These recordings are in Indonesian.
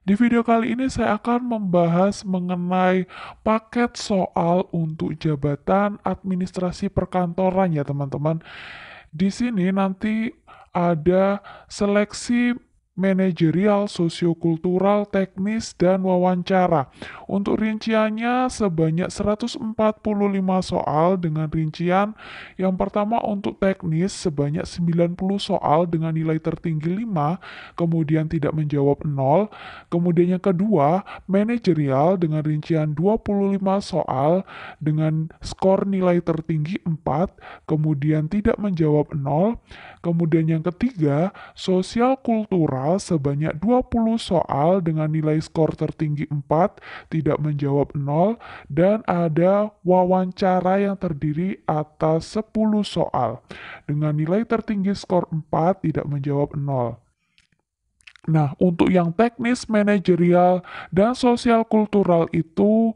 Di video kali ini saya akan membahas mengenai paket soal untuk jabatan administrasi perkantoran ya teman-teman. Di sini nanti ada seleksi manajerial, sosiokultural, teknis, dan wawancara. Untuk rinciannya sebanyak 145 soal dengan rincian yang pertama untuk teknis sebanyak 90 soal dengan nilai tertinggi 5, kemudian tidak menjawab 0. Kemudian yang kedua, manajerial dengan rincian 25 soal dengan skor nilai tertinggi 4, kemudian tidak menjawab 0. Kemudian yang ketiga, sosial kultural sebanyak 20 soal dengan nilai skor tertinggi 4, tidak menjawab 0, dan ada wawancara yang terdiri atas 10 soal dengan nilai tertinggi skor 4, tidak menjawab 0. Nah, untuk yang teknis, manajerial, dan sosial kultural itu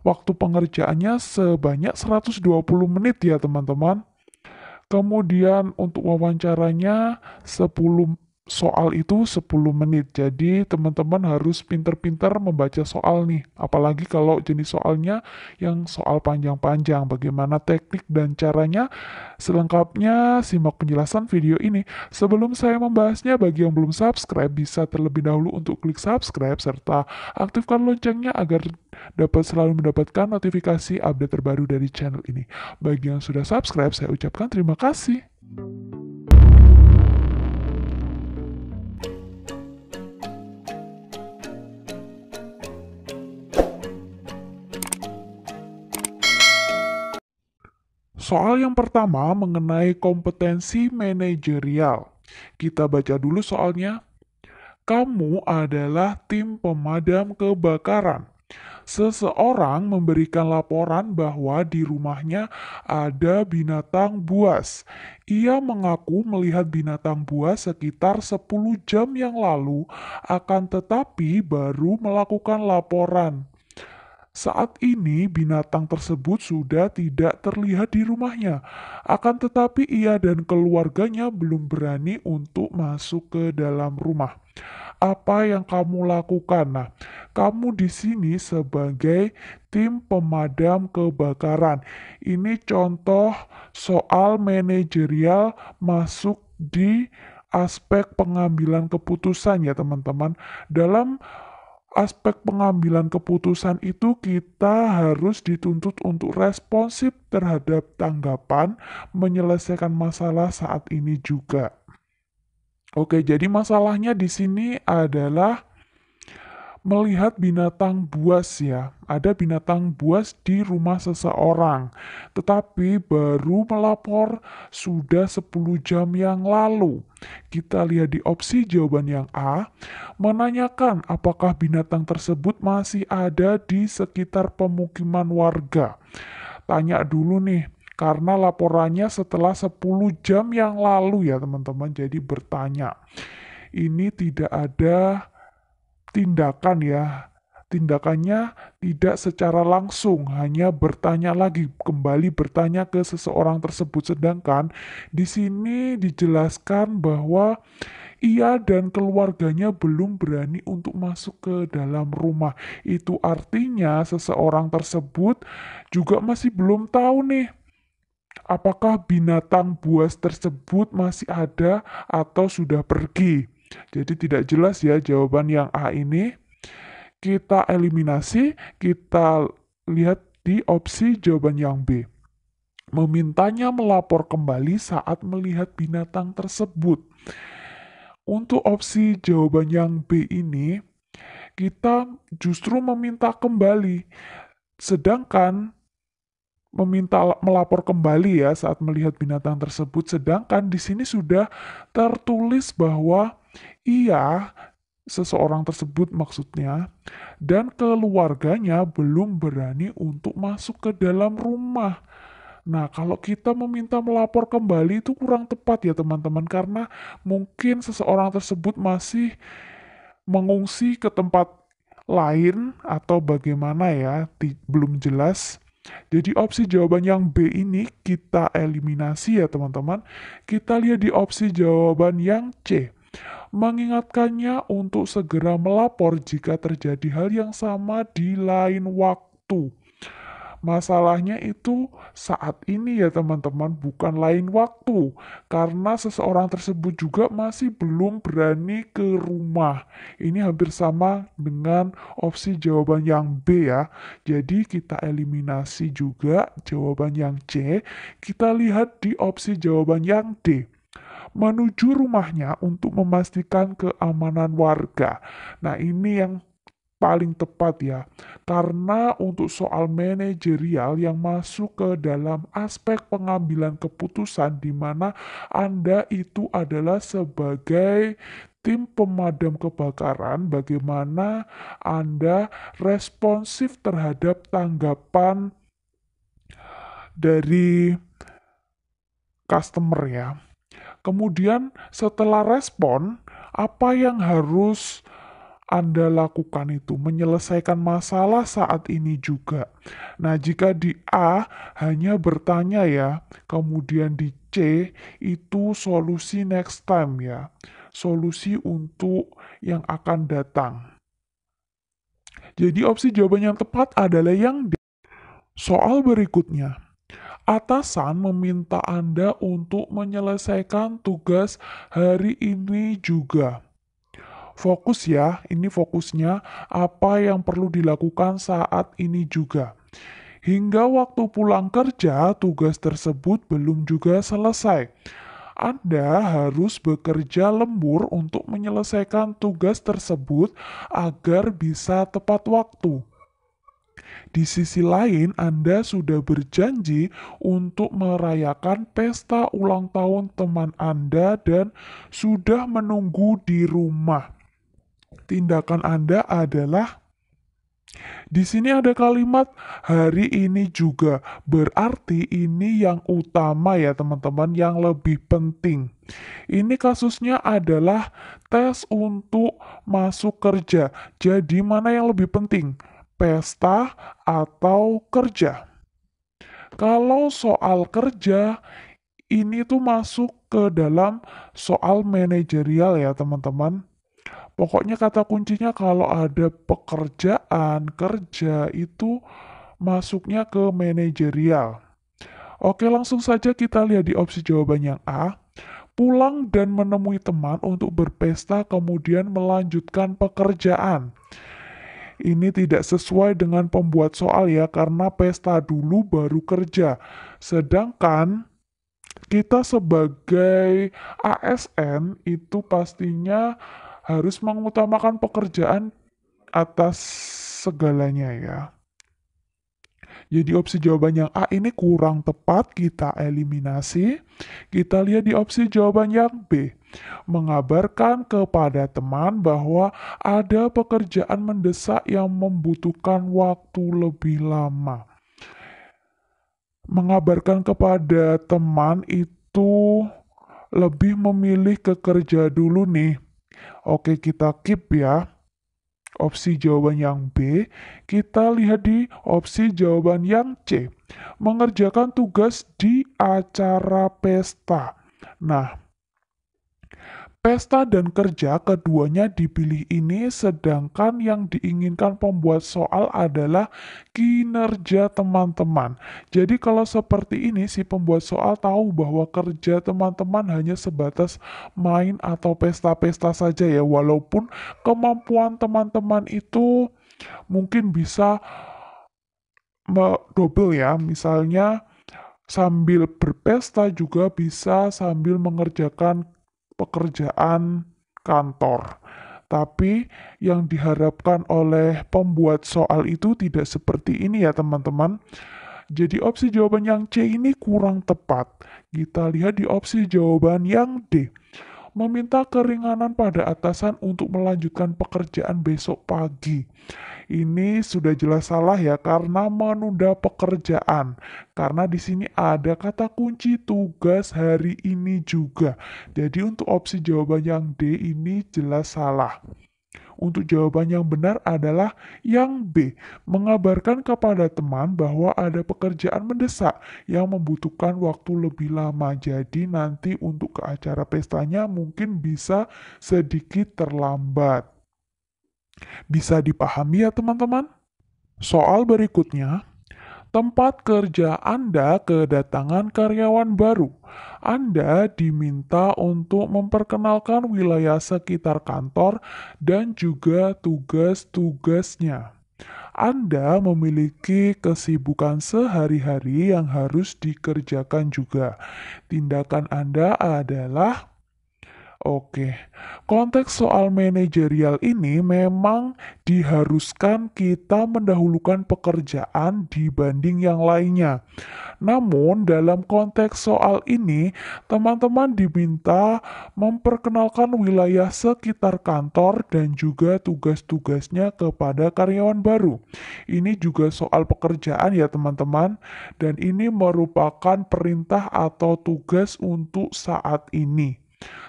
waktu pengerjaannya sebanyak 120 menit ya teman-teman. Kemudian untuk wawancaranya 10 soal itu 10 menit. Jadi teman-teman harus pinter-pinter membaca soal nih. Apalagi kalau jenis soalnya yang soal panjang-panjang. Bagaimana teknik dan caranya? Selengkapnya simak penjelasan video ini. Sebelum saya membahasnya, bagi yang belum subscribe bisa terlebih dahulu untuk klik subscribe serta aktifkan loncengnya agar dapat selalu mendapatkan notifikasi update terbaru dari channel ini. Bagi yang sudah subscribe, saya ucapkan terima kasih. Soal yang pertama mengenai kompetensi manajerial. Kita baca dulu soalnya. Kamu adalah tim pemadam kebakaran. Seseorang memberikan laporan bahwa di rumahnya ada binatang buas. Ia mengaku melihat binatang buas sekitar 10 jam yang lalu, akan tetapi baru melakukan laporan. Saat ini binatang tersebut sudah tidak terlihat di rumahnya. Akan tetapi ia dan keluarganya belum berani untuk masuk ke dalam rumah. Apa yang kamu lakukan? Nah, kamu di sini sebagai tim pemadam kebakaran. Ini contoh soal manajerial masuk di aspek pengambilan keputusan ya teman-teman. Dalam aspek pengambilan keputusan itu kita harus dituntut untuk responsif terhadap tanggapan menyelesaikan masalah saat ini juga. Oke, jadi masalahnya di sini adalah melihat binatang buas ya. Ada binatang buas di rumah seseorang, tetapi baru melapor sudah 10 jam yang lalu. Kita lihat di opsi jawaban yang A, menanyakan apakah binatang tersebut masih ada di sekitar pemukiman warga. Tanya dulu nih, karena laporannya setelah 10 jam yang lalu ya teman-teman, jadi bertanya. Ini tidak ada tindakan ya. Tindakannya tidak secara langsung, hanya bertanya lagi, kembali bertanya ke seseorang tersebut. Sedangkan di sini dijelaskan bahwa ia dan keluarganya belum berani untuk masuk ke dalam rumah. Itu artinya seseorang tersebut juga masih belum tahu nih apakah binatang buas tersebut masih ada atau sudah pergi. Jadi tidak jelas ya jawaban yang A ini. Kita eliminasi, kita lihat di opsi jawaban yang B. Memintanya melapor kembali saat melihat binatang tersebut. Untuk opsi jawaban yang B ini, kita justru meminta kembali. Sedangkan meminta melapor kembali ya saat melihat binatang tersebut. Sedangkan di sini sudah tertulis bahwa ia, seseorang tersebut maksudnya, dan keluarganya belum berani untuk masuk ke dalam rumah. Nah, kalau kita meminta melapor kembali itu kurang tepat ya teman-teman, karena mungkin seseorang tersebut masih mengungsi ke tempat lain atau bagaimana ya, belum jelas. Jadi opsi jawaban yang B ini kita eliminasi ya teman-teman. Kita lihat di opsi jawaban yang C. mengingatkannya untuk segera melapor jika terjadi hal yang sama di lain waktu. Masalahnya itu saat ini ya teman-teman, bukan lain waktu. Karena seseorang tersebut juga masih belum berani ke rumah. Ini hampir sama dengan opsi jawaban yang B ya. Jadi kita eliminasi juga jawaban yang C. Kita lihat di opsi jawaban yang D, menuju rumahnya untuk memastikan keamanan warga. Nah, ini yang paling tepat ya, karena untuk soal manajerial yang masuk ke dalam aspek pengambilan keputusan di mana Anda itu adalah sebagai tim pemadam kebakaran, bagaimana Anda responsif terhadap tanggapan dari customer ya. Kemudian setelah respon, apa yang harus Anda lakukan itu? Menyelesaikan masalah saat ini juga. Nah, jika di A hanya bertanya ya, kemudian di C itu solusi next time ya. Solusi untuk yang akan datang. Jadi opsi jawaban yang tepat adalah yang D. Soal berikutnya. Atasan meminta Anda untuk menyelesaikan tugas hari ini juga. Fokus ya, ini fokusnya apa yang perlu dilakukan saat ini juga. Hingga waktu pulang kerja, tugas tersebut belum juga selesai. Anda harus bekerja lembur untuk menyelesaikan tugas tersebut agar bisa tepat waktu. Di sisi lain, Anda sudah berjanji untuk merayakan pesta ulang tahun teman Anda dan sudah menunggu di rumah. Tindakan Anda adalah di sini ada kalimat hari ini juga. Berarti ini yang utama ya teman-teman, yang lebih penting. Ini kasusnya adalah tes untuk masuk kerja. Jadi mana yang lebih penting? Pesta atau kerja? Kalau soal kerja, ini tuh masuk ke dalam soal manajerial ya teman-teman. Pokoknya kata kuncinya kalau ada pekerjaan, kerja itu masuknya ke manajerial. Oke, langsung saja kita lihat di opsi jawaban yang A. Pulang dan menemui teman untuk berpesta kemudian melanjutkan pekerjaan. Ini tidak sesuai dengan pembuat soal ya, karena pesta dulu baru kerja. Sedangkan kita sebagai ASN itu pastinya harus mengutamakan pekerjaan atas segalanya ya. Jadi opsi jawaban yang A ini kurang tepat, kita eliminasi. Kita lihat di opsi jawaban yang B. Mengabarkan kepada teman bahwa ada pekerjaan mendesak yang membutuhkan waktu lebih lama. Mengabarkan kepada teman itu lebih memilih ke kerja dulu nih. Oke, kita keep ya. Opsi jawaban yang B, kita lihat di opsi jawaban yang C. Mengerjakan tugas di acara pesta. Nah, pesta dan kerja keduanya dipilih ini, sedangkan yang diinginkan pembuat soal adalah kinerja teman-teman. Jadi kalau seperti ini si pembuat soal tahu bahwa kerja teman-teman hanya sebatas main atau pesta-pesta saja ya, walaupun kemampuan teman-teman itu mungkin bisa double ya, misalnya sambil berpesta juga bisa sambil mengerjakan pekerjaan kantor. Tapi yang diharapkan oleh pembuat soal itu tidak seperti ini ya teman-teman. Jadi opsi jawaban yang C ini kurang tepat. Kita lihat di opsi jawaban yang D. Meminta keringanan pada atasan untuk melanjutkan pekerjaan besok pagi. Ini sudah jelas salah ya, karena menunda pekerjaan. Karena di sini ada kata kunci tugas hari ini juga. Jadi untuk opsi jawaban yang D ini jelas salah. Untuk jawaban yang benar adalah yang B, mengabarkan kepada teman bahwa ada pekerjaan mendesak yang membutuhkan waktu lebih lama. Jadi nanti untuk ke acara pestanya mungkin bisa sedikit terlambat. Bisa dipahami ya teman-teman? Soal berikutnya, tempat kerja Anda kedatangan karyawan baru. Anda diminta untuk memperkenalkan wilayah sekitar kantor dan juga tugas-tugasnya. Anda memiliki kesibukan sehari-hari yang harus dikerjakan juga. Tindakan Anda adalah oke, konteks soal manajerial ini memang diharuskan kita mendahulukan pekerjaan dibanding yang lainnya. Namun, dalam konteks soal ini, teman-teman diminta memperkenalkan wilayah sekitar kantor dan juga tugas-tugasnya kepada karyawan baru. Ini juga soal pekerjaan ya teman-teman, dan ini merupakan perintah atau tugas untuk saat ini.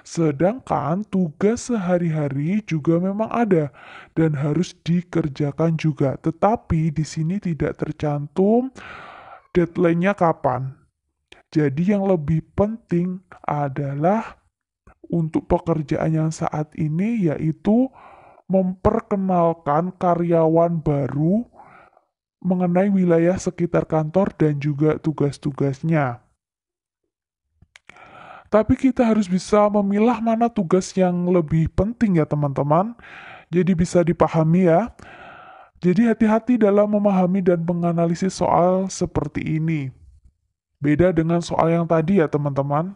Sedangkan tugas sehari-hari juga memang ada dan harus dikerjakan juga. Tetapi di sini tidak tercantum deadline-nya kapan. Jadi yang lebih penting adalah untuk pekerjaan yang saat ini yaitu memperkenalkan karyawan baru mengenai wilayah sekitar kantor dan juga tugas-tugasnya. Tapi kita harus bisa memilah mana tugas yang lebih penting ya teman-teman. Jadi bisa dipahami ya. Jadi hati-hati dalam memahami dan menganalisis soal seperti ini. Beda dengan soal yang tadi ya teman-teman.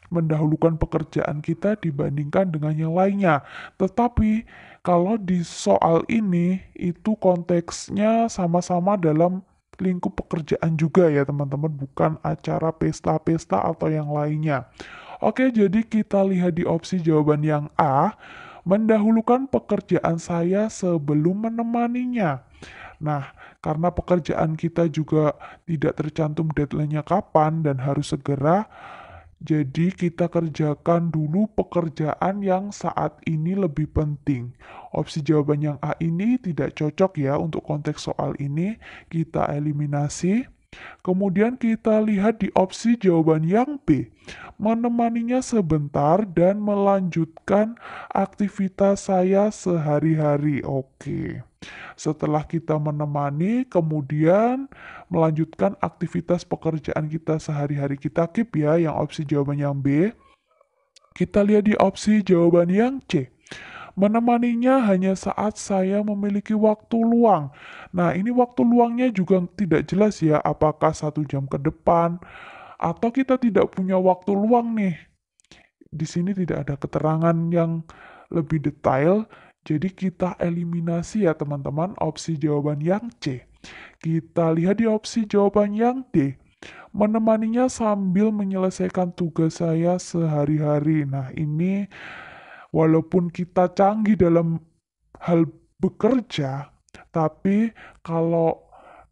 Mendahulukan pekerjaan kita dibandingkan dengan yang lainnya. Tetapi kalau di soal ini itu konteksnya sama-sama dalam lingkup pekerjaan juga ya teman-teman, bukan acara pesta-pesta atau yang lainnya. Oke, jadi kita lihat di opsi jawaban yang A, mendahulukan pekerjaan saya sebelum menemaninya. Nah, karena pekerjaan kita juga tidak tercantum deadline-nya kapan dan harus segera, jadi kita kerjakan dulu pekerjaan yang saat ini lebih penting. Opsi jawaban yang A ini tidak cocok ya untuk konteks soal ini. Kita eliminasi. Kemudian kita lihat di opsi jawaban yang B. Menemaninya sebentar dan melanjutkan aktivitas saya sehari-hari. Oke. Setelah kita menemani, kemudian melanjutkan aktivitas pekerjaan kita sehari-hari. Kita keep ya yang opsi jawaban yang B. Kita lihat di opsi jawaban yang C. Menemaninya hanya saat saya memiliki waktu luang. Nah, ini waktu luangnya juga tidak jelas ya, apakah 1 jam ke depan, atau kita tidak punya waktu luang nih. Di sini tidak ada keterangan yang lebih detail, jadi kita eliminasi ya teman-teman opsi jawaban yang C. Kita lihat di opsi jawaban yang D. Menemaninya sambil menyelesaikan tugas saya sehari-hari. Nah, ini walaupun kita canggih dalam hal bekerja, tapi kalau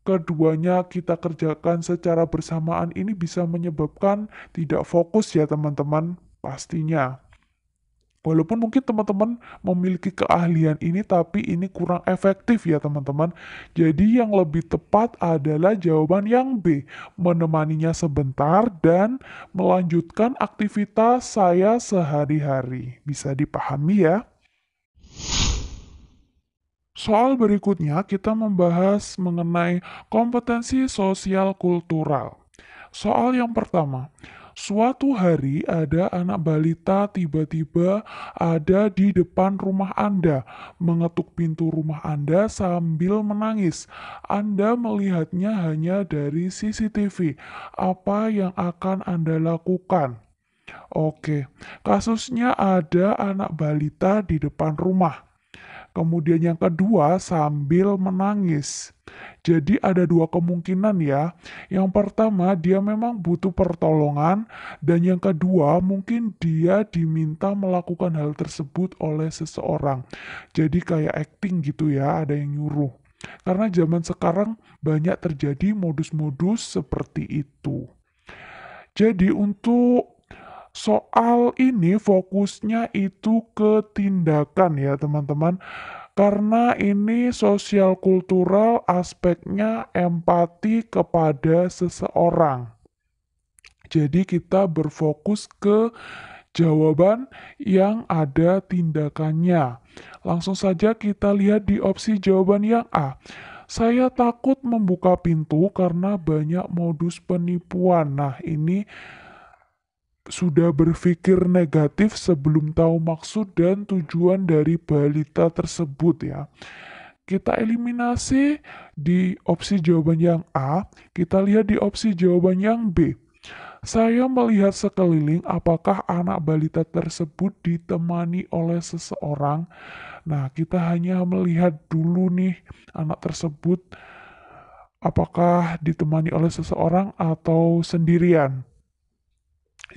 keduanya kita kerjakan secara bersamaan ini bisa menyebabkan tidak fokus ya teman-teman pastinya. Walaupun mungkin teman-teman memiliki keahlian ini, tapi ini kurang efektif ya teman-teman. Jadi yang lebih tepat adalah jawaban yang B, menemaninya sebentar dan melanjutkan aktivitas saya sehari-hari. Bisa dipahami ya? Soal berikutnya kita membahas mengenai kompetensi sosial kultural. Soal yang pertama, suatu hari ada anak balita tiba-tiba ada di depan rumah Anda, mengetuk pintu rumah Anda sambil menangis. Anda melihatnya hanya dari CCTV. Apa yang akan Anda lakukan? Oke, kasusnya ada anak balita di depan rumah. Kemudian yang kedua sambil menangis. Jadi ada dua kemungkinan ya. Yang pertama dia memang butuh pertolongan dan yang kedua mungkin dia diminta melakukan hal tersebut oleh seseorang. Jadi kayak acting gitu ya, ada yang nyuruh. Karena zaman sekarang banyak terjadi modus-modus seperti itu. Jadi untuk Soal ini fokusnya itu ke tindakan ya teman-teman. Karena ini sosial kultural aspeknya empati kepada seseorang. Jadi kita berfokus ke jawaban yang ada tindakannya. Langsung saja kita lihat di opsi jawaban yang A. Saya takut membuka pintu karena banyak modus penipuan. Nah, ini sudah berpikir negatif sebelum tahu maksud dan tujuan dari balita tersebut ya. Kita eliminasi di opsi jawaban yang A, kita lihat di opsi jawaban yang B. Saya melihat sekeliling apakah anak balita tersebut ditemani oleh seseorang. Nah, kita hanya melihat dulu nih anak tersebut apakah ditemani oleh seseorang atau sendirian.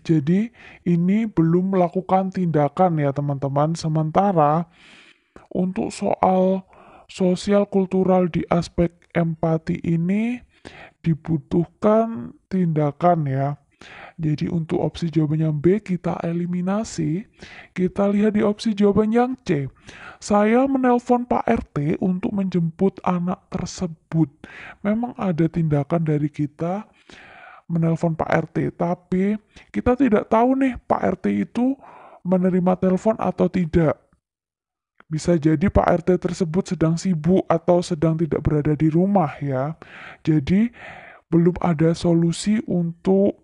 Jadi ini belum melakukan tindakan ya teman-teman. Sementara untuk soal sosial kultural di aspek empati ini dibutuhkan tindakan ya. Jadi untuk opsi jawaban yang B kita eliminasi. Kita lihat di opsi jawaban yang C. Saya menelpon Pak RT untuk menjemput anak tersebut. Memang ada tindakan dari kita menelpon Pak RT, tapi kita tidak tahu nih Pak RT itu menerima telepon atau tidak. Bisa jadi Pak RT tersebut sedang sibuk atau sedang tidak berada di rumah ya. Jadi belum ada solusi untuk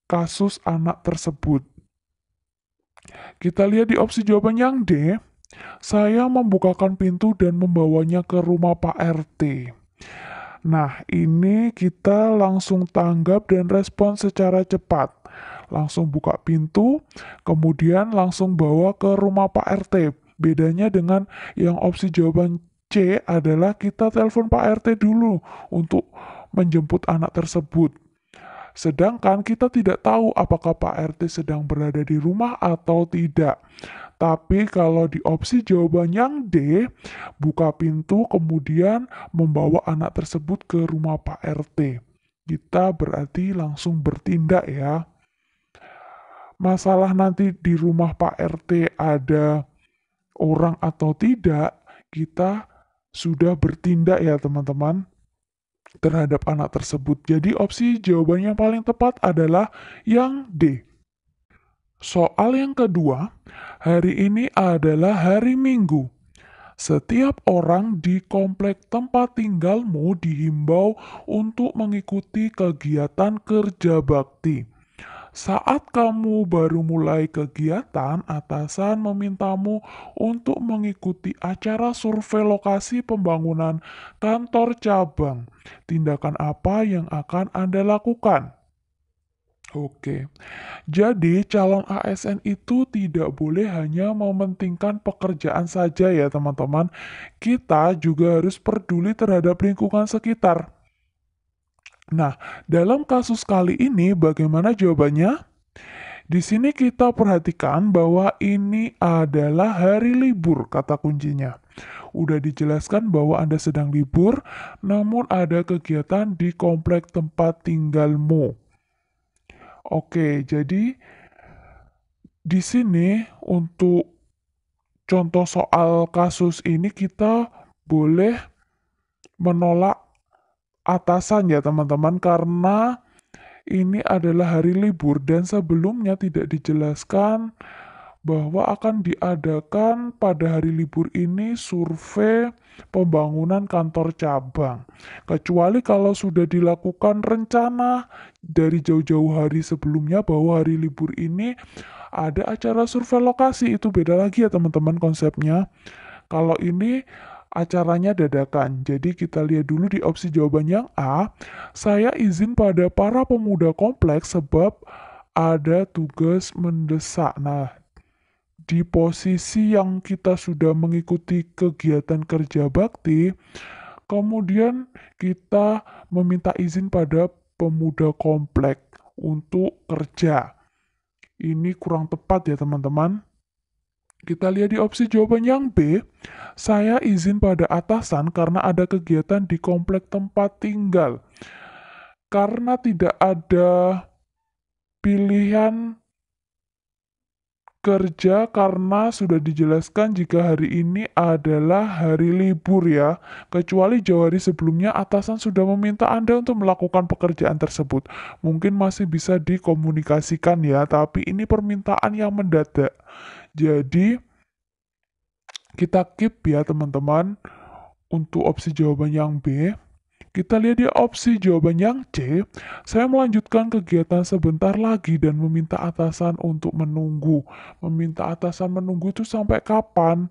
kasus anak tersebut. Kita lihat di opsi jawaban yang D. Saya membukakan pintu dan membawanya ke rumah Pak RT. Nah, ini kita langsung tanggap dan respon secara cepat. Langsung buka pintu, kemudian langsung bawa ke rumah Pak RT. Bedanya dengan yang opsi jawaban C adalah kita telepon Pak RT dulu untuk menjemput anak tersebut. Sedangkan kita tidak tahu apakah Pak RT sedang berada di rumah atau tidak. Tapi kalau di opsi jawaban yang D, buka pintu kemudian membawa anak tersebut ke rumah Pak RT. Kita berarti langsung bertindak ya. Masalah nanti di rumah Pak RT ada orang atau tidak, kita sudah bertindak ya teman-teman terhadap anak tersebut. Jadi opsi jawaban yang paling tepat adalah yang D. Soal yang kedua, hari ini adalah hari Minggu. Setiap orang di komplek tempat tinggalmu dihimbau untuk mengikuti kegiatan kerja bakti. Saat kamu baru mulai kegiatan, atasan memintamu untuk mengikuti acara survei lokasi pembangunan kantor cabang. Tindakan apa yang akan Anda lakukan? Oke, jadi calon ASN itu tidak boleh hanya mementingkan pekerjaan saja ya teman-teman. Kita juga harus peduli terhadap lingkungan sekitar. Nah, dalam kasus kali ini bagaimana jawabannya? Di sini kita perhatikan bahwa ini adalah hari libur, kata kuncinya. Udah dijelaskan bahwa Anda sedang libur, namun ada kegiatan di komplek tempat tinggalmu. Oke, jadi di sini untuk contoh soal kasus ini kita boleh menolak atasan ya teman-teman karena ini adalah hari libur dan sebelumnya tidak dijelaskan bahwa akan diadakan pada hari libur ini survei pembangunan kantor cabang. Kecuali kalau sudah dilakukan rencana dari jauh-jauh hari sebelumnya bahwa hari libur ini ada acara survei lokasi, itu beda lagi ya teman-teman konsepnya. Kalau ini acaranya dadakan. Jadi kita lihat dulu di opsi jawaban yang A. Saya izin pada para pemuda kompleks sebab ada tugas mendesak. Nah, di posisi yang kita sudah mengikuti kegiatan kerja bakti, kemudian kita meminta izin pada pemuda komplek untuk kerja. Ini kurang tepat ya teman-teman. Kita lihat di opsi jawaban yang B, saya izin pada atasan karena ada kegiatan di komplek tempat tinggal. Karena tidak ada pilihan kerja karena sudah dijelaskan jika hari ini adalah hari libur ya. Kecuali jauh hari sebelumnya atasan sudah meminta Anda untuk melakukan pekerjaan tersebut. Mungkin masih bisa dikomunikasikan ya, tapi ini permintaan yang mendadak. Jadi, kita keep ya teman-teman untuk opsi jawaban yang B. Kita lihat di opsi jawaban yang C, saya melanjutkan kegiatan sebentar lagi dan meminta atasan untuk menunggu. Meminta atasan menunggu itu sampai kapan?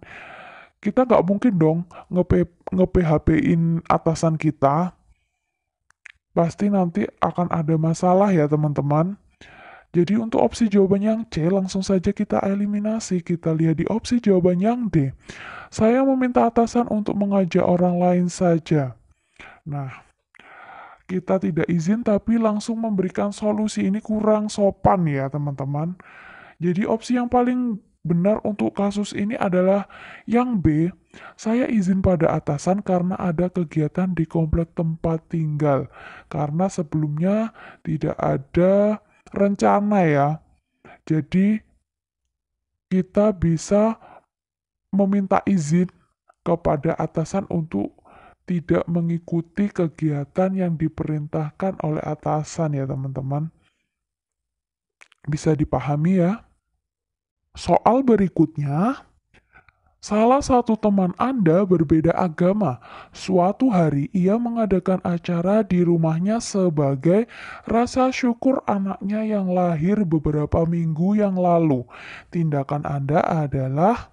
Kita nggak mungkin dong nge-PHP-in atasan kita. Pasti nanti akan ada masalah ya teman-teman. Jadi untuk opsi jawaban yang C, langsung saja kita eliminasi. Kita lihat di opsi jawaban yang D. Saya meminta atasan untuk mengajak orang lain saja. Nah, kita tidak izin tapi langsung memberikan solusi, ini kurang sopan ya teman-teman. Jadi opsi yang paling benar untuk kasus ini adalah yang B. Saya izin pada atasan karena ada kegiatan di komplek tempat tinggal. Karena sebelumnya tidak ada rencana ya. Jadi kita bisa meminta izin kepada atasan untuk tidak mengikuti kegiatan yang diperintahkan oleh atasan ya teman-teman. Bisa dipahami ya. Soal berikutnya, salah satu teman Anda berbeda agama. Suatu hari ia mengadakan acara di rumahnya sebagai rasa syukur anaknya yang lahir beberapa minggu yang lalu. Tindakan Anda adalah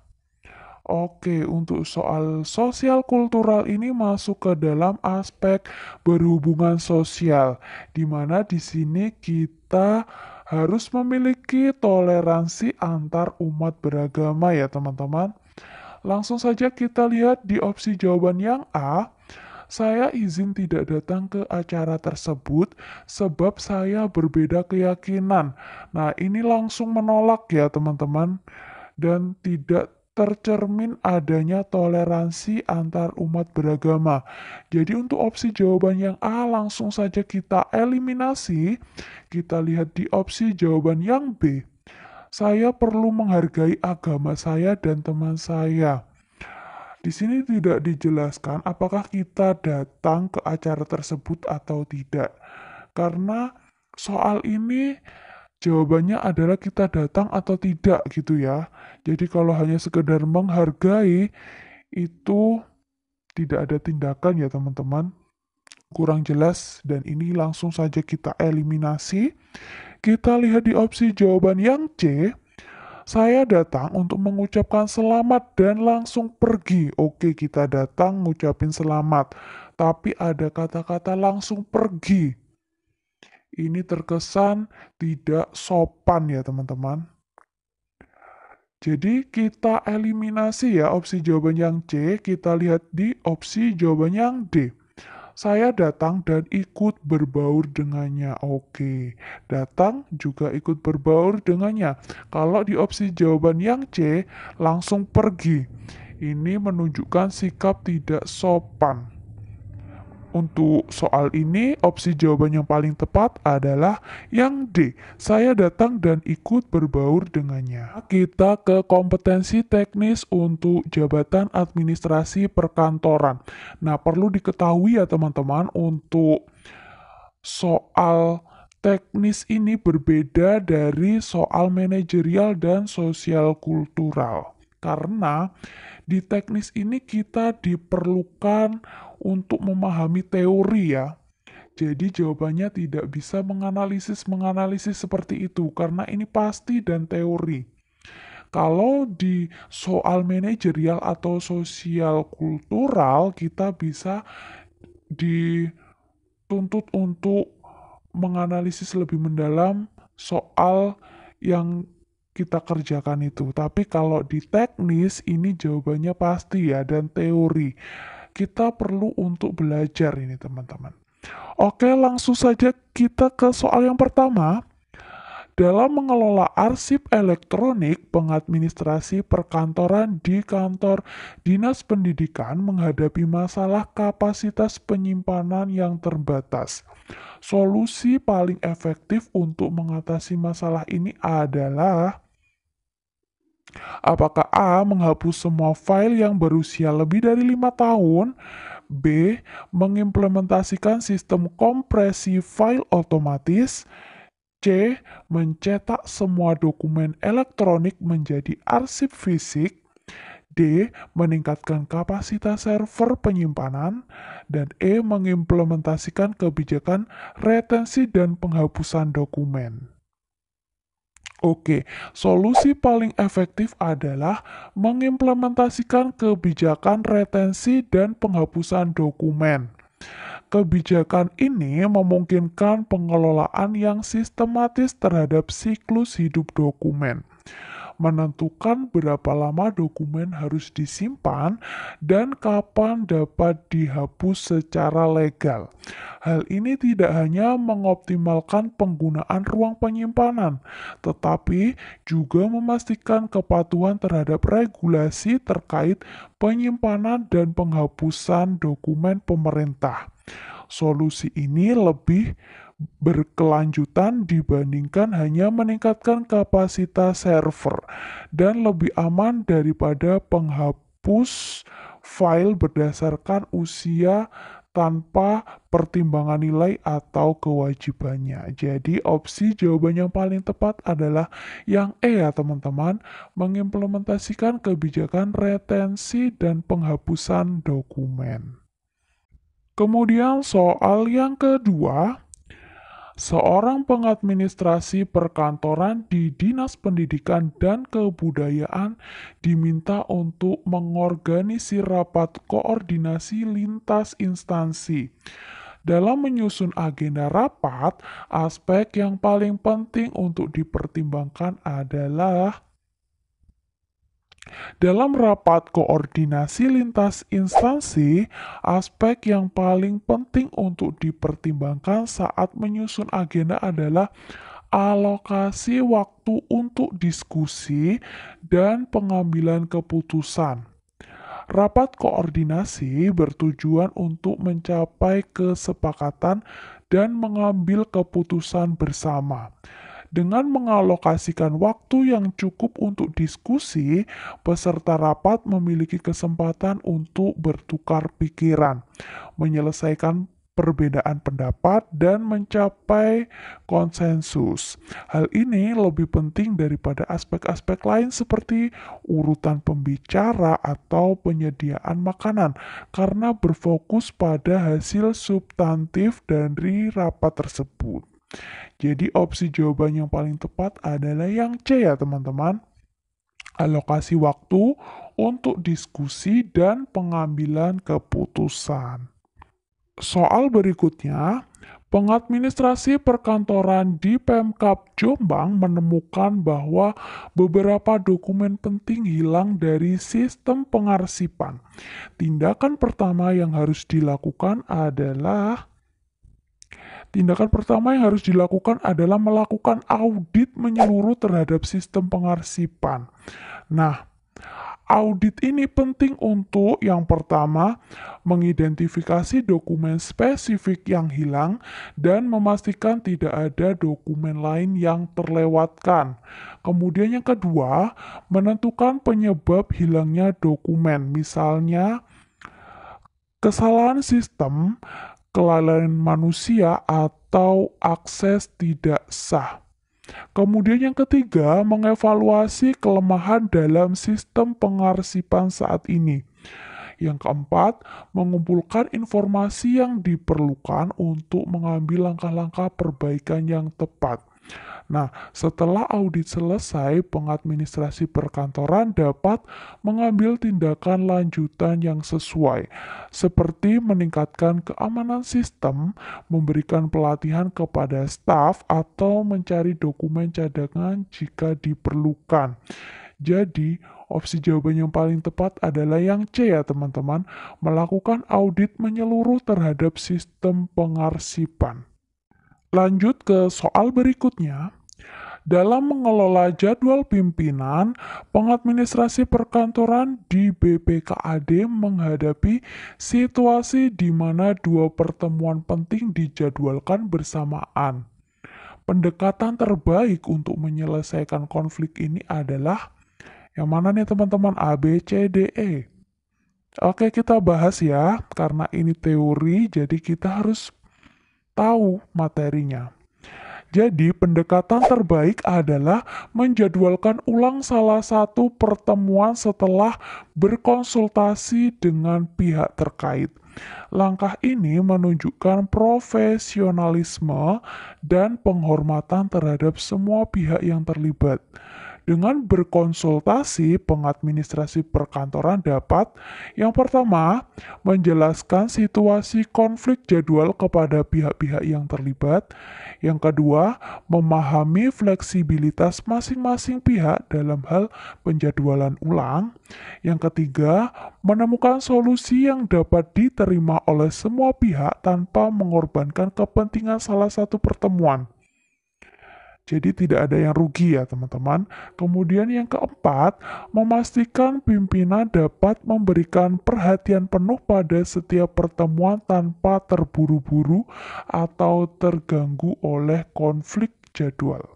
Oke, untuk soal sosial kultural ini masuk ke dalam aspek berhubungan sosial, di mana di sini kita harus memiliki toleransi antar umat beragama ya teman-teman. Langsung saja kita lihat di opsi jawaban yang A. Saya izin tidak datang ke acara tersebut sebab saya berbeda keyakinan. Nah, ini langsung menolak ya teman-teman dan tidak tercermin adanya toleransi antar umat beragama. Jadi untuk opsi jawaban yang A langsung saja kita eliminasi. Kita lihat di opsi jawaban yang B. Saya perlu menghargai agama saya dan teman saya. Di sini tidak dijelaskan apakah kita datang ke acara tersebut atau tidak. Karena soal ini jawabannya adalah kita datang atau tidak gitu ya. Jadi kalau hanya sekedar menghargai itu tidak ada tindakan ya teman-teman. Kurang jelas dan ini langsung saja kita eliminasi. Kita lihat di opsi jawaban yang C. Saya datang untuk mengucapkan selamat dan langsung pergi. Oke, kita datang ngucapin selamat. Tapi ada kata-kata langsung pergi. Ini terkesan tidak sopan ya teman-teman. Jadi kita eliminasi ya opsi jawaban yang C, kita lihat di opsi jawaban yang D. Saya datang dan ikut berbaur dengannya. Oke, datang juga ikut berbaur dengannya. Kalau di opsi jawaban yang C, langsung pergi. Ini menunjukkan sikap tidak sopan. Untuk soal ini, opsi jawaban yang paling tepat adalah yang D. Saya datang dan ikut berbaur dengannya. Kita ke kompetensi teknis untuk jabatan administrasi perkantoran. Nah, perlu diketahui ya teman-teman, untuk soal teknis ini berbeda dari soal manajerial dan sosial kultural. Karena di teknis ini kita diperlukan untuk memahami teori ya. Jadi jawabannya tidak bisa menganalisis seperti itu karena ini pasti dan teori. Kalau di soal manajerial atau sosial kultural kita bisa dituntut untuk menganalisis lebih mendalam soal yang kita kerjakan itu. Tapi kalau di teknis ini jawabannya pasti ya dan teori. Kita perlu untuk belajar ini teman-teman. Oke, langsung saja kita ke soal yang pertama. Dalam mengelola arsip elektronik, pengadministrasi perkantoran di kantor Dinas Pendidikan menghadapi masalah kapasitas penyimpanan yang terbatas. Solusi paling efektif untuk mengatasi masalah ini adalah Apakah A. Menghapus semua file yang berusia lebih dari 5 tahun? B. Mengimplementasikan sistem kompresi file otomatis? C. Mencetak semua dokumen elektronik menjadi arsip fisik? D. Meningkatkan kapasitas server penyimpanan. Dan E. Mengimplementasikan kebijakan retensi dan penghapusan dokumen. Oke, solusi paling efektif adalah mengimplementasikan kebijakan retensi dan penghapusan dokumen. Kebijakan ini memungkinkan pengelolaan yang sistematis terhadap siklus hidup dokumen, menentukan berapa lama dokumen harus disimpan dan kapan dapat dihapus secara legal. Hal ini tidak hanya mengoptimalkan penggunaan ruang penyimpanan, tetapi juga memastikan kepatuhan terhadap regulasi terkait penyimpanan dan penghapusan dokumen pemerintah. Solusi ini lebih berkelanjutan dibandingkan hanya meningkatkan kapasitas server dan lebih aman daripada penghapus file berdasarkan usia tanpa pertimbangan nilai atau kewajibannya. Jadi opsi jawaban yang paling tepat adalah yang E ya teman-teman, mengimplementasikan kebijakan retensi dan penghapusan dokumen. Kemudian soal yang kedua, seorang pengadministrasi perkantoran di Dinas Pendidikan dan Kebudayaan diminta untuk mengorganisir rapat koordinasi lintas instansi. Dalam menyusun agenda rapat, aspek yang paling penting untuk dipertimbangkan adalah dalam rapat koordinasi lintas instansi, aspek yang paling penting untuk dipertimbangkan saat menyusun agenda adalah alokasi waktu untuk diskusi dan pengambilan keputusan. Rapat koordinasi bertujuan untuk mencapai kesepakatan dan mengambil keputusan bersama. Dengan mengalokasikan waktu yang cukup untuk diskusi, peserta rapat memiliki kesempatan untuk bertukar pikiran, menyelesaikan perbedaan pendapat, dan mencapai konsensus. Hal ini lebih penting daripada aspek-aspek lain seperti urutan pembicara atau penyediaan makanan, karena berfokus pada hasil substantif dari rapat tersebut. Jadi opsi jawaban yang paling tepat adalah yang C ya teman-teman. Alokasi waktu untuk diskusi dan pengambilan keputusan. Soal berikutnya, pengadministrasi perkantoran di Pemkab Jombang menemukan bahwa beberapa dokumen penting hilang dari sistem pengarsipan. Tindakan pertama yang harus dilakukan adalah melakukan audit menyeluruh terhadap sistem pengarsipan. Nah, audit ini penting untuk yang pertama, mengidentifikasi dokumen spesifik yang hilang dan memastikan tidak ada dokumen lain yang terlewatkan. Kemudian yang kedua, menentukan penyebab hilangnya dokumen, misalnya kesalahan sistem, kelalaian manusia, atau akses tidak sah. Kemudian yang ketiga, mengevaluasi kelemahan dalam sistem pengarsipan saat ini. Yang keempat, mengumpulkan informasi yang diperlukan untuk mengambil langkah-langkah perbaikan yang tepat. Nah, setelah audit selesai, pengadministrasi perkantoran dapat mengambil tindakan lanjutan yang sesuai, seperti meningkatkan keamanan sistem, memberikan pelatihan kepada staf, atau mencari dokumen cadangan jika diperlukan. Jadi, opsi jawaban yang paling tepat adalah yang C ya teman-teman, melakukan audit menyeluruh terhadap sistem pengarsipan. Lanjut ke soal berikutnya. Dalam mengelola jadwal pimpinan, pengadministrasi perkantoran di BPKAD menghadapi situasi di mana dua pertemuan penting dijadwalkan bersamaan. Pendekatan terbaik untuk menyelesaikan konflik ini adalah Yang mana nih teman-teman? A, B, C, D, E. Oke, kita bahas ya. Karena ini teori, jadi kita harus tahu materinya. Jadi, pendekatan terbaik adalah menjadwalkan ulang salah satu pertemuan setelah berkonsultasi dengan pihak terkait. Langkah ini menunjukkan profesionalisme dan penghormatan terhadap semua pihak yang terlibat. Dengan berkonsultasi, pengadministrasi perkantoran dapat yang pertama, menjelaskan situasi konflik jadwal kepada pihak-pihak yang terlibat. Yang kedua, memahami fleksibilitas masing-masing pihak dalam hal penjadwalan ulang. Yang ketiga, menemukan solusi yang dapat diterima oleh semua pihak tanpa mengorbankan kepentingan salah satu pertemuan. Jadi tidak ada yang rugi ya teman-teman. Kemudian yang keempat, memastikan pimpinan dapat memberikan perhatian penuh pada setiap pertemuan tanpa terburu-buru atau terganggu oleh konflik jadwal.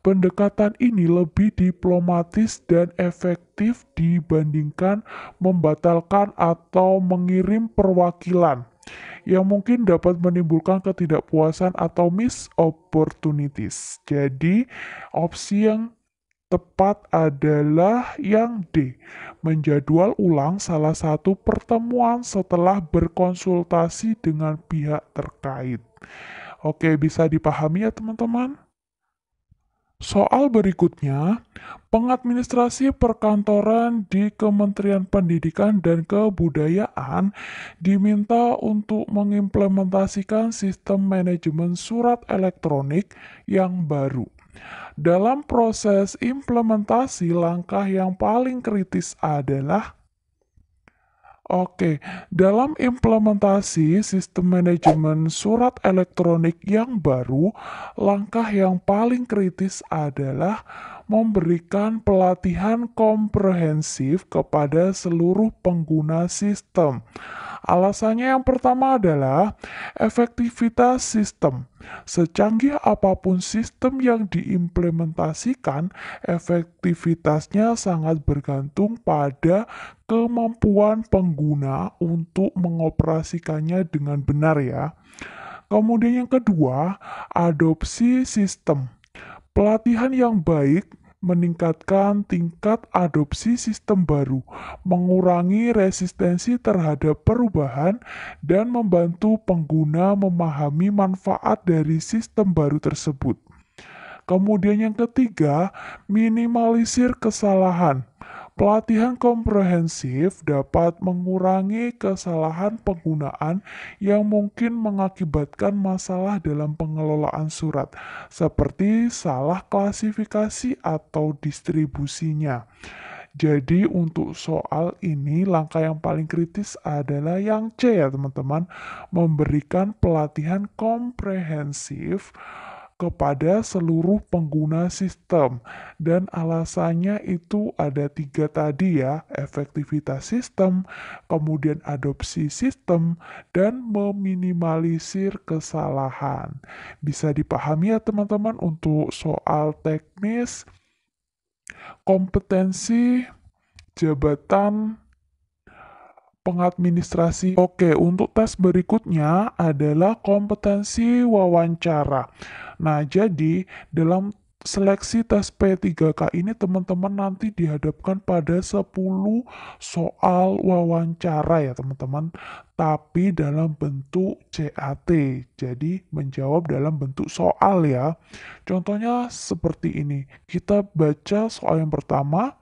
Pendekatan ini lebih diplomatis dan efektif dibandingkan membatalkan atau mengirim perwakilan yang mungkin dapat menimbulkan ketidakpuasan atau miss opportunities. Jadi, opsi yang tepat adalah yang D, menjadwal ulang salah satu pertemuan setelah berkonsultasi dengan pihak terkait. Oke, bisa dipahami ya teman-teman? Soal berikutnya, pengadministrasi perkantoran di Kementerian Pendidikan dan Kebudayaan diminta untuk mengimplementasikan sistem manajemen surat elektronik yang baru. Dalam proses implementasi, langkah yang paling kritis adalah Oke, dalam implementasi sistem manajemen surat elektronik yang baru, langkah yang paling kritis adalah memberikan pelatihan komprehensif kepada seluruh pengguna sistem. Alasannya yang pertama adalah efektivitas sistem. Secanggih apapun sistem yang diimplementasikan, efektivitasnya sangat bergantung pada kemampuan pengguna untuk mengoperasikannya dengan benar ya. Kemudian yang kedua, adopsi sistem. Pelatihan yang baik meningkatkan tingkat adopsi sistem baru, mengurangi resistensi terhadap perubahan, dan membantu pengguna memahami manfaat dari sistem baru tersebut. Kemudian yang ketiga, minimalisir kesalahan. Pelatihan komprehensif dapat mengurangi kesalahan penggunaan yang mungkin mengakibatkan masalah dalam pengelolaan surat, seperti salah klasifikasi atau distribusinya. Jadi untuk soal ini langkah yang paling kritis adalah yang C ya teman-teman, memberikan pelatihan komprehensif kepada seluruh pengguna sistem. Dan alasannya itu ada tiga tadi ya, efektivitas sistem, kemudian adopsi sistem, dan meminimalisir kesalahan. Bisa dipahami ya teman-teman untuk soal teknis, kompetensi, jabatan, pengadministrasi. Oke, untuk tes berikutnya adalah kompetensi wawancara. Nah, jadi dalam seleksi tes P3K ini teman-teman nanti dihadapkan pada 10 soal wawancara ya teman-teman, tapi dalam bentuk CAT. Jadi menjawab dalam bentuk soal ya. Contohnya seperti ini. Kita baca soal yang pertama.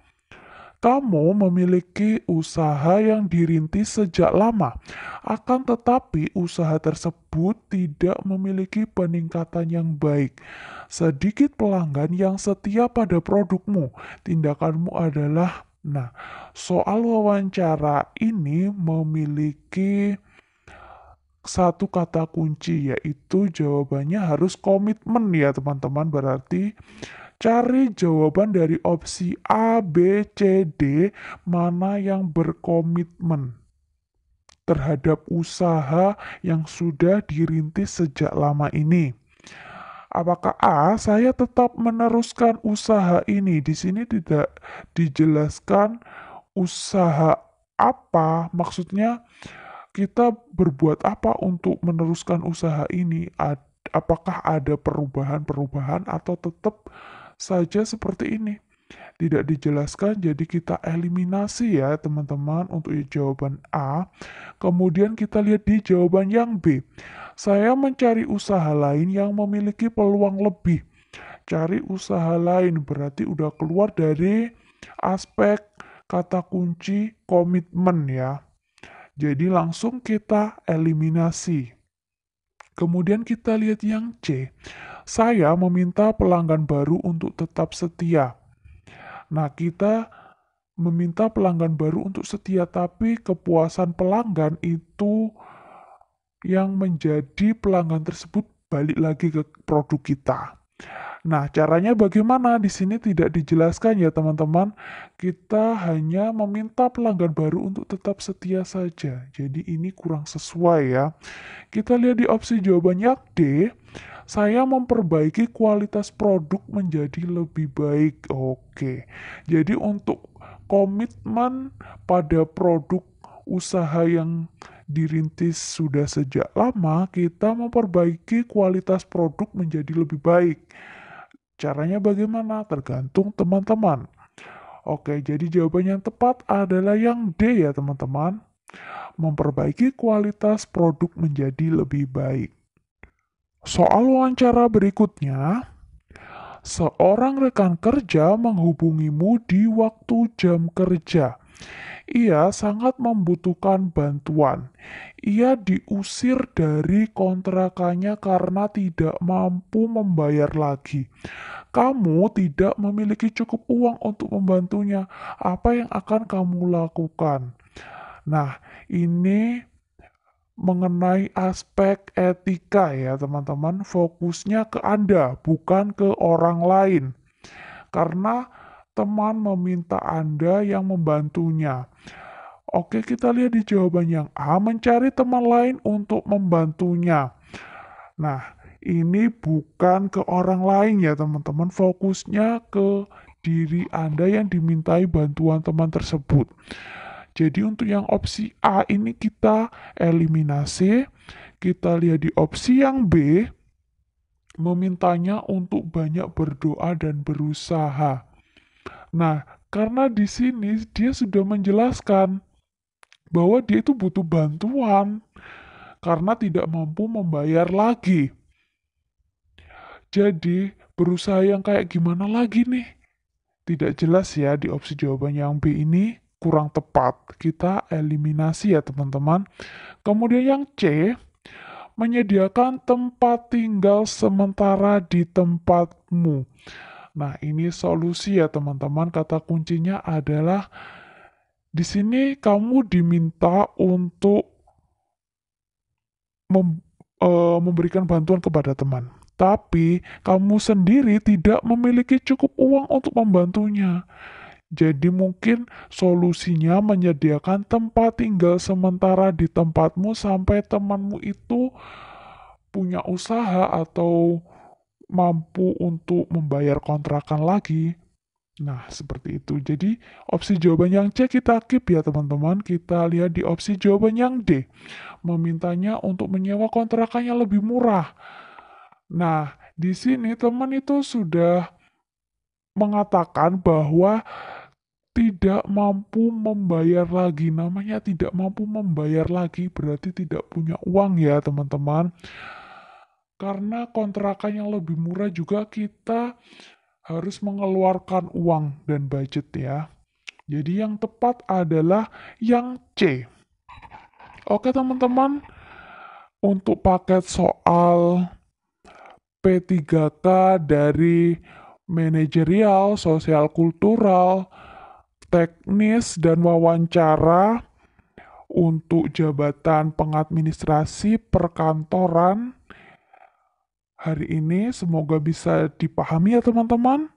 Kamu memiliki usaha yang dirintis sejak lama, akan tetapi usaha tersebut tidak memiliki peningkatan yang baik. Sedikit pelanggan yang setia pada produkmu. Tindakanmu adalah, nah, soal wawancara ini memiliki satu kata kunci, yaitu jawabannya harus komitmen ya teman-teman. Berarti cari jawaban dari opsi A, B, C, D, mana yang berkomitmen terhadap usaha yang sudah dirintis sejak lama ini. Apakah A, saya tetap meneruskan usaha ini? Di sini tidak dijelaskan usaha apa, maksudnya kita berbuat apa untuk meneruskan usaha ini? Apakah ada perubahan-perubahan atau tetap saja seperti ini? Tidak dijelaskan, jadi kita eliminasi ya teman-teman untuk jawaban A. Kemudian kita lihat di jawaban yang B. Saya mencari usaha lain yang memiliki peluang lebih. Cari usaha lain berarti udah keluar dari aspek kata kunci komitmen ya. Jadi langsung kita eliminasi. Kemudian kita lihat yang C. Saya meminta pelanggan baru untuk tetap setia. Nah, kita meminta pelanggan baru untuk setia, tapi kepuasan pelanggan itu yang menjadi pelanggan tersebut balik lagi ke produk kita. Nah, caranya bagaimana? Di sini tidak dijelaskan ya, teman-teman. Kita hanya meminta pelanggan baru untuk tetap setia saja. Jadi ini kurang sesuai ya. Kita lihat di opsi jawabannya D. Saya memperbaiki kualitas produk menjadi lebih baik. Oke. Jadi untuk komitmen pada produk usaha yang dirintis sudah sejak lama, kita memperbaiki kualitas produk menjadi lebih baik. Caranya bagaimana? Tergantung teman-teman. Oke, jadi jawaban yang tepat adalah yang D ya teman-teman. Memperbaiki kualitas produk menjadi lebih baik. Soal wawancara berikutnya, seorang rekan kerja menghubungimu di waktu jam kerja. Ia sangat membutuhkan bantuan. Ia diusir dari kontrakannya karena tidak mampu membayar lagi. Kamu tidak memiliki cukup uang untuk membantunya. Apa yang akan kamu lakukan? Nah, ini mengenai aspek etika ya teman-teman. Fokusnya ke Anda, bukan ke orang lain. Karena teman meminta Anda yang membantunya. Oke, kita lihat di jawaban yang A, mencari teman lain untuk membantunya. Nah, ini bukan ke orang lain ya teman-teman, fokusnya ke diri Anda yang dimintai bantuan teman tersebut. Jadi untuk yang opsi A ini kita eliminasi, kita lihat di opsi yang B, memintanya untuk banyak berdoa dan berusaha. Nah, karena di sini dia sudah menjelaskan bahwa dia itu butuh bantuan karena tidak mampu membayar lagi. Jadi, berusaha yang kayak gimana lagi nih? Tidak jelas ya di opsi jawaban yang B ini kurang tepat. Kita eliminasi ya teman-teman. Kemudian yang C, menyediakan tempat tinggal sementara di tempatmu. Nah, ini solusi ya teman-teman. Kata kuncinya adalah di sini kamu diminta untuk memberikan bantuan kepada teman. Tapi kamu sendiri tidak memiliki cukup uang untuk membantunya. Jadi mungkin solusinya menyediakan tempat tinggal sementara di tempatmu sampai temanmu itu punya usaha atau mampu untuk membayar kontrakan lagi. Nah, seperti itu. Jadi, opsi jawaban yang C kita keep ya teman-teman. Kita lihat di opsi jawaban yang D. Memintanya untuk menyewa kontrakannya lebih murah. Nah, di sini teman itu sudah mengatakan bahwa tidak mampu membayar lagi. Namanya tidak mampu membayar lagi berarti tidak punya uang ya teman-teman. Karena kontrakan yang lebih murah juga kita harus mengeluarkan uang dan budget ya. Jadi yang tepat adalah yang C. Oke teman-teman, untuk paket soal P3K dari manajerial, sosial kultural, teknis, dan wawancara untuk jabatan pengadministrasi perkantoran hari ini semoga bisa dipahami ya teman-teman.